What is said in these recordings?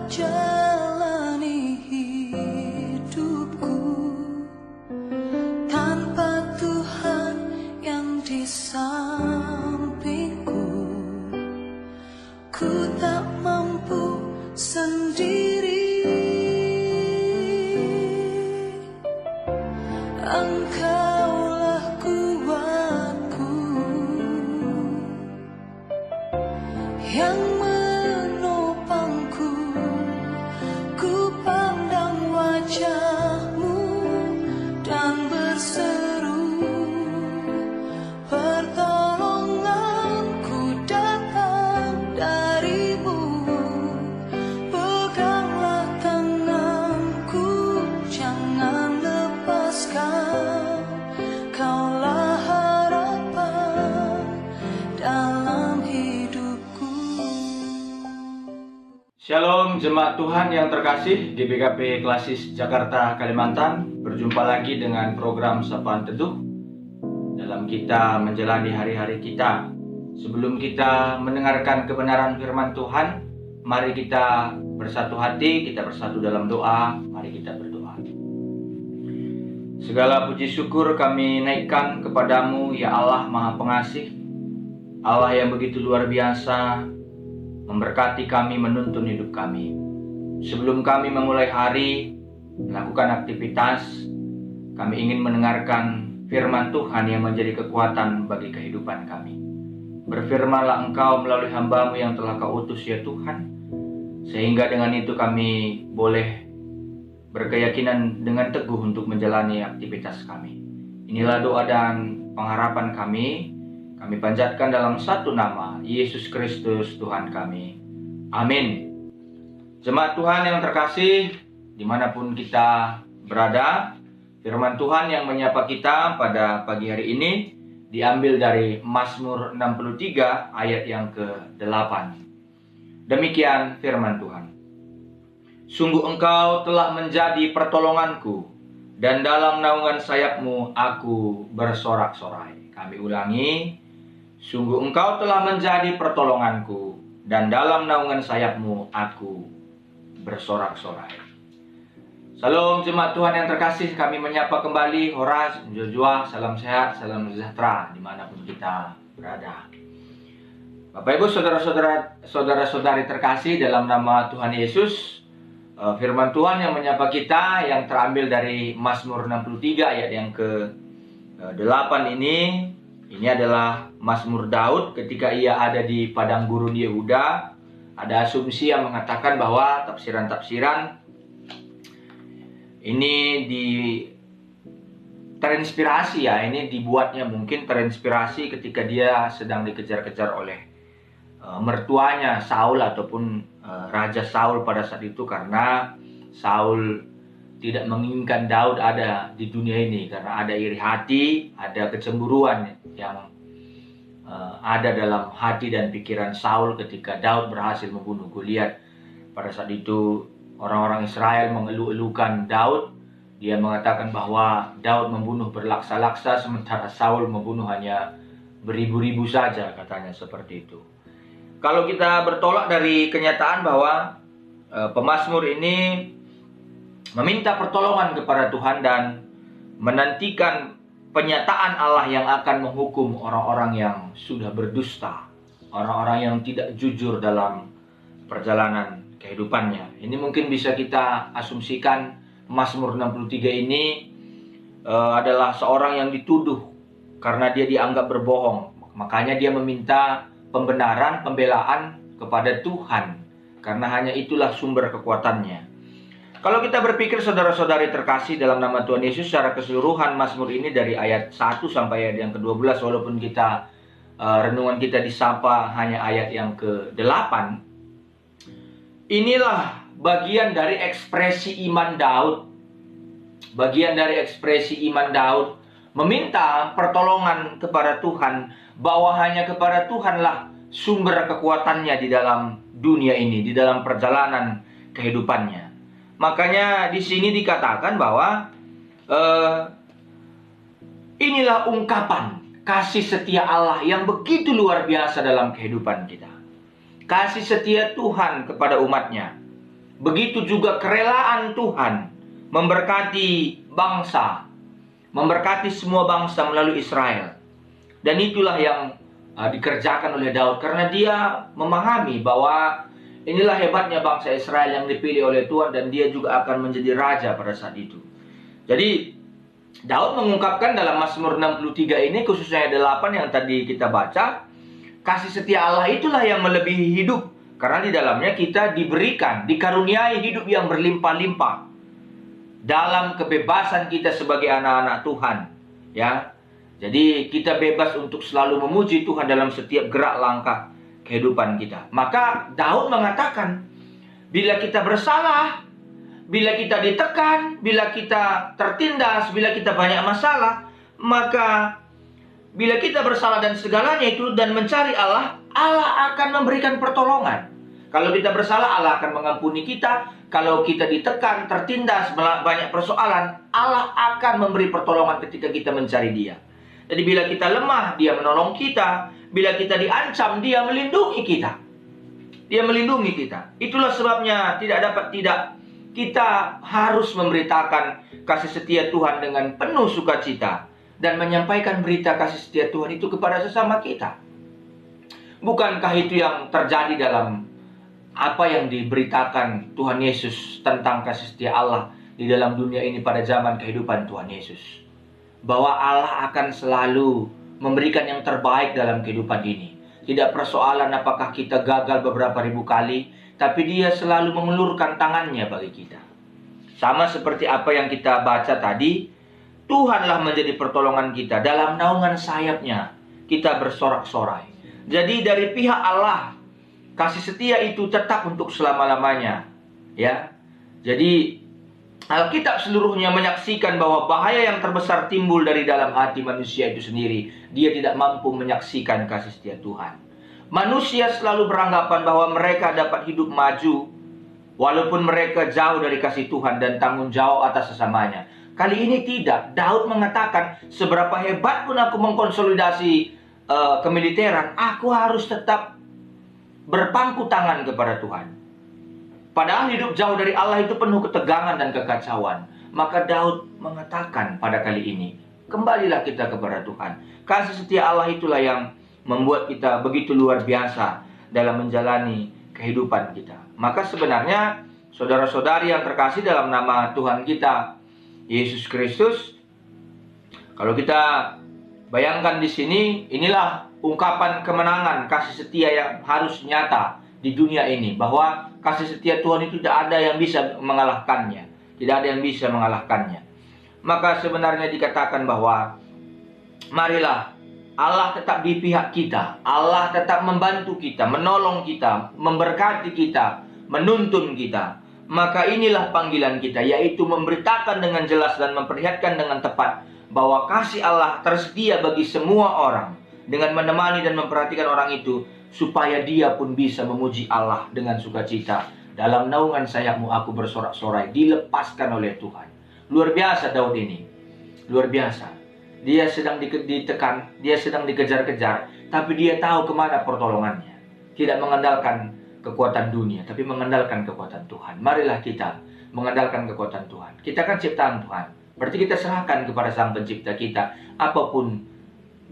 jalani hidupku tanpa Tuhan yang di sampingku. Ku tak mampu sendiri, Engkaulah kuatku yang menopangku. Ku pandang wajah-Mu dan berseru, pertolonganku datang dari-Mu. Peganglah tanganku, jangan lepaskan. Kaulah harapan dalam hidupku. Shalom jemaat Tuhan yang terkasih, GBKP Klasis Jakarta, Kalimantan. Berjumpa lagi dengan program Sapaan Teduh dalam kita menjalani hari-hari kita. Sebelum kita mendengarkan kebenaran firman Tuhan, mari kita bersatu hati, kita bersatu dalam doa. Mari kita berdoa. Segala puji syukur kami naikkan kepadamu, ya Allah Maha Pengasih, Allah yang begitu luar biasa, memberkati kami, menuntun hidup kami. Sebelum kami memulai hari, melakukan aktivitas, kami ingin mendengarkan firman Tuhan yang menjadi kekuatan bagi kehidupan kami. Berfirmanlah Engkau melalui hamba-Mu yang telah Kau utus, ya Tuhan, sehingga dengan itu kami boleh berkeyakinan dengan teguh untuk menjalani aktivitas kami. Inilah doa dan pengharapan kami. Kami panjatkan dalam satu nama, Yesus Kristus Tuhan kami. Amin. Jemaat Tuhan yang terkasih, dimanapun kita berada, firman Tuhan yang menyapa kita pada pagi hari ini diambil dari Mazmur 63 ayat yang ke-8. Demikian firman Tuhan. Sungguh Engkau telah menjadi pertolonganku, dan dalam naungan sayap-Mu aku bersorak-sorai. Kami ulangi. Sungguh Engkau telah menjadi pertolonganku, dan dalam naungan sayap-Mu aku bersorak-sorai. Salam jemaat Tuhan yang terkasih, kami menyapa kembali Horas, Joshua, salam sehat, salam sejahtera dimanapun kita berada. Bapak Ibu, saudara-saudari terkasih dalam nama Tuhan Yesus, firman Tuhan yang menyapa kita yang terambil dari Mazmur 63 ayat yang ke-8 ini adalah Mazmur Daud ketika ia ada di padang gurun Yehuda. Ada asumsi yang mengatakan bahwa tafsiran-tafsiran ini terinspirasi, ini dibuatnya mungkin terinspirasi ketika dia sedang dikejar-kejar oleh mertuanya Saul ataupun Raja Saul pada saat itu, karena Saul tidak menginginkan Daud ada di dunia ini karena ada iri hati, ada kecemburuan yang ada dalam hati dan pikiran Saul ketika Daud berhasil membunuh Goliat. Pada saat itu orang-orang Israel mengeluh-elukan Daud. Dia mengatakan bahwa Daud membunuh berlaksa-laksa sementara Saul membunuh hanya beribu-ribu saja, katanya seperti itu. Kalau kita bertolak dari kenyataan bahwa pemazmur ini meminta pertolongan kepada Tuhan dan menantikan penyataan Allah yang akan menghukum orang-orang yang sudah berdusta, orang-orang yang tidak jujur dalam perjalanan kehidupannya. Ini mungkin bisa kita asumsikan Mazmur 63 ini adalah seorang yang dituduh karena dia dianggap berbohong. Makanya dia meminta pembenaran, pembelaan kepada Tuhan, karena hanya itulah sumber kekuatannya. Kalau kita berpikir saudara-saudari terkasih dalam nama Tuhan Yesus, secara keseluruhan Mazmur ini dari ayat 1 sampai ayat yang ke-12, walaupun kita renungan kita disapa hanya ayat yang ke-8, inilah bagian dari ekspresi iman Daud. Bagian dari ekspresi iman Daud meminta pertolongan kepada Tuhan, bahwa hanya kepada Tuhanlah sumber kekuatannya di dalam dunia ini, di dalam perjalanan kehidupannya. Makanya di sini dikatakan bahwa inilah ungkapan kasih setia Allah yang begitu luar biasa dalam kehidupan kita. Kasih setia Tuhan kepada umatnya. begitu juga kerelaan Tuhan memberkati bangsa, memberkati semua bangsa melalui Israel. Dan itulah yang dikerjakan oleh Daud, karena dia memahami bahwa inilah hebatnya bangsa Israel yang dipilih oleh Tuhan, dan dia juga akan menjadi raja pada saat itu. Jadi Daud mengungkapkan dalam Mazmur 63 ini, khususnya ayat 8 yang tadi kita baca, kasih setia Allah itulah yang melebihi hidup, karena di dalamnya kita diberikan, dikaruniai hidup yang berlimpah-limpah dalam kebebasan kita sebagai anak-anak Tuhan, ya. Jadi kita bebas untuk selalu memuji Tuhan dalam setiap gerak langkah kehidupan kita. Maka Daud mengatakan, bila kita bersalah, bila kita ditekan, bila kita tertindas, bila kita banyak masalah, maka bila kita bersalah dan segalanya itu dan mencari Allah, Allah akan memberikan pertolongan. Kalau kita bersalah, Allah akan mengampuni kita. Kalau kita ditekan, tertindas, banyak persoalan, Allah akan memberi pertolongan ketika kita mencari Dia. Jadi bila kita lemah, Dia menolong kita. Bila kita diancam, Dia melindungi kita. Dia melindungi kita. Itulah sebabnya kita harus memberitakan kasih setia Tuhan dengan penuh sukacita dan menyampaikan berita kasih setia Tuhan itu kepada sesama kita. Bukankah itu yang terjadi dalam apa yang diberitakan Tuhan Yesus tentang kasih setia Allah di dalam dunia ini pada zaman kehidupan Tuhan Yesus? Bahwa Allah akan selalu memberikan yang terbaik dalam kehidupan ini. Tidak persoalan apakah kita gagal beberapa ribu kali, tapi Dia selalu mengulurkan tangannya bagi kita. Sama seperti apa yang kita baca tadi, Tuhanlah menjadi pertolongan kita. Dalam naungan sayapnya kita bersorak-sorai. Jadi dari pihak Allah, kasih setia itu tetap untuk selama-lamanya, ya. Jadi Alkitab seluruhnya menyaksikan bahwa bahaya yang terbesar timbul dari dalam hati manusia itu sendiri. Dia tidak mampu menyaksikan kasih setia Tuhan. Manusia selalu beranggapan bahwa mereka dapat hidup maju walaupun mereka jauh dari kasih Tuhan dan tanggung jawab atas sesamanya. Kali ini tidak. Daud mengatakan, seberapa hebat pun aku mengkonsolidasi kemiliteran, aku harus tetap berpangku tangan kepada Tuhan. Padahal hidup jauh dari Allah itu penuh ketegangan dan kekacauan. Maka Daud mengatakan pada kali ini, kembalilah kita kepada Tuhan. Kasih setia Allah itulah yang membuat kita begitu luar biasa dalam menjalani kehidupan kita. Maka sebenarnya saudara-saudari yang terkasih dalam nama Tuhan kita Yesus Kristus, kalau kita bayangkan di sini, inilah ungkapan kemenangan kasih setia yang harus nyata di dunia ini, bahwa kasih setia Tuhan itu tidak ada yang bisa mengalahkannya, tidak ada yang bisa mengalahkannya. Maka sebenarnya dikatakan bahwa marilah Allah tetap di pihak kita, Allah tetap membantu kita, menolong kita, memberkati kita, menuntun kita. Maka inilah panggilan kita, yaitu memberitakan dengan jelas dan memperlihatkan dengan tepat bahwa kasih Allah tersedia bagi semua orang, dengan menemani dan memperhatikan orang itu, supaya dia pun bisa memuji Allah dengan sukacita. Dalam naungan sayapmu aku bersorak-sorai, dilepaskan oleh Tuhan. Luar biasa Daud ini, luar biasa. Dia sedang ditekan, dia sedang dikejar-kejar, tapi dia tahu kemana pertolongannya. Tidak mengandalkan kekuatan dunia, tapi mengandalkan kekuatan Tuhan. Marilah kita mengandalkan kekuatan Tuhan. Kita kan ciptaan Tuhan. Berarti kita serahkan kepada Sang Pencipta kita apapun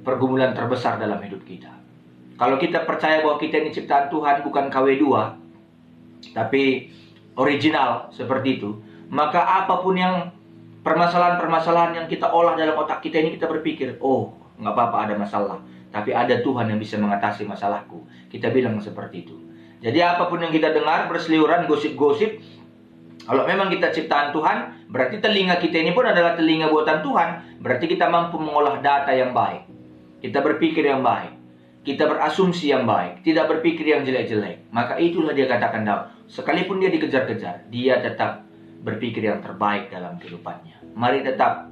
pergumulan terbesar dalam hidup kita. Kalau kita percaya bahwa kita ini ciptaan Tuhan, bukan KW2, tapi original seperti itu, maka apapun yang permasalahan-permasalahan yang kita olah dalam otak kita ini, kita berpikir, oh nggak apa-apa ada masalah, tapi ada Tuhan yang bisa mengatasi masalahku. Kita bilang seperti itu. Jadi apapun yang kita dengar berseliweran gosip-gosip, kalau memang kita ciptaan Tuhan, berarti telinga kita ini pun adalah telinga buatan Tuhan. Berarti kita mampu mengolah data yang baik, kita berpikir yang baik, kita berasumsi yang baik, tidak berpikir yang jelek-jelek. Maka itulah dia katakan Daud, sekalipun dia dikejar-kejar, dia tetap berpikir yang terbaik dalam kehidupannya. Mari tetap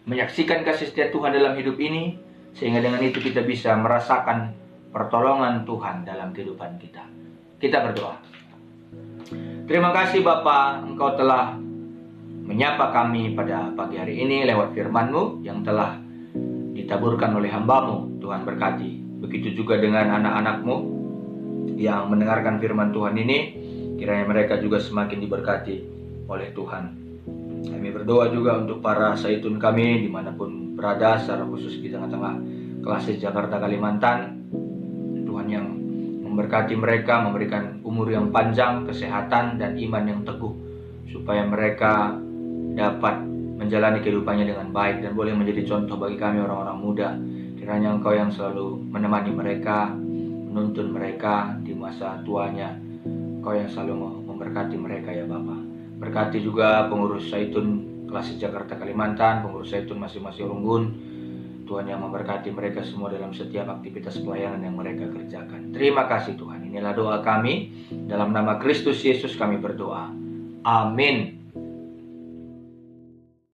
menyaksikan kasih setia Tuhan dalam hidup ini, sehingga dengan itu kita bisa merasakan pertolongan Tuhan dalam kehidupan kita. Kita berdoa. Terima kasih Bapa, Engkau telah menyapa kami pada pagi hari ini lewat firman-Mu yang telah ditaburkan oleh hamba-Mu. Tuhan berkati. Begitu juga dengan anak-anak-Mu yang mendengarkan firman Tuhan ini. Kiranya mereka juga semakin diberkati oleh Tuhan. Kami berdoa juga untuk para zaitun kami dimanapun berada, secara khusus di tengah-tengah Klasis Jakarta Kalimantan. Tuhan yang memberkati mereka, memberikan umur yang panjang, kesehatan dan iman yang teguh, supaya mereka dapat menjalani kehidupannya dengan baik dan boleh menjadi contoh bagi kami orang-orang muda. Kiranya Engkau yang selalu menemani mereka, menuntun mereka di masa tuanya. Engkau yang selalu memberkati mereka ya Bapa. Berkati juga pengurus zaitun Klasis Jakarta Kalimantan, pengurus zaitun masing-masing Runggun. Tuhan yang memberkati mereka semua dalam setiap aktivitas pelayanan yang mereka kerjakan. Terima kasih Tuhan. Inilah doa kami. Dalam nama Kristus Yesus kami berdoa. Amin.